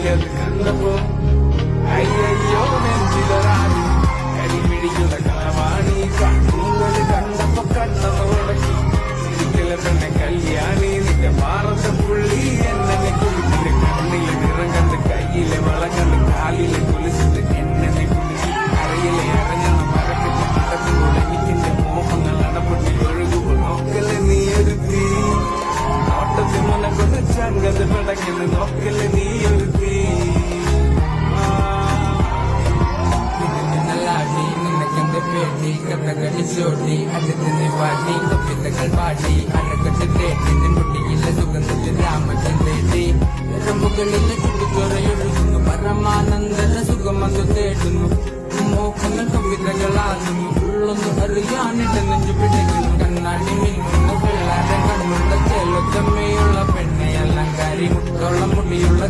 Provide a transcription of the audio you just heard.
അത് കണ്ടപ്പോ അയ്യോ നെഞ്ചിലൊരാടി കരിമിഴിയുള്ള കളവാണി കണ്ണുകൾ കണ്ടപ്പോ കണ്ണെന്ന് ഉടക്കി ഒരിക്കലും തന്നെ കല്യാണി നിന്റെ മാറത്തെ പുള്ളി എന്നെ കുളിച്ചിട്ട് കണ്ണിലെ നിറം കണ്ട് കയ്യിലെ വളം കണ്ട് കാലിലെ കുളിച്ചിട്ട് എന്നെ കുളിച്ച് അരയിലെ അരഞ്ഞണം മരക്കെട്ട് നടക്കുമ്പോൾ എനിക്കെന്റെ മോഹങ്ങൾ അടപൊട്ടി ഒഴുകുമ്പോൾ നോക്കല് നീ ഒരുത്തി നോട്ടത്തിൽ മുന്നെ കൊണ്ട് ചങ്കത് പിടയ്ക്കുന്നു നോക്കല് നീ ഒരുത്തി പേടി കഥകളി ചോടി അടുത്തിന് വാടി കവിതകൾ പാടി അണക്കെട്ട് തേടി മുടിയിലെ സുഗന്ധത്തിൽ രാമചന്ദ്രേടി രമ്പുകളിലെ ചുട്ടുചൊറയൊഴുകുന്നു പരമാനന്ദന സുഖമത് തേടുന്നു മോഹങ്ങൾ കവിതകളാകുന്നു ഉള്ളൊന്നു അറിയാനിട്ട് നെഞ്ചു പിടിക്കുന്നു കണ്ണാടി മിന്നുന്ന പിള്ളാരെ കണ്ണുള്ള ചേലത്തമ്മയുള്ള പെണ്ണെ അലങ്കാരി മുട്ടോളം മുടിയുള്ള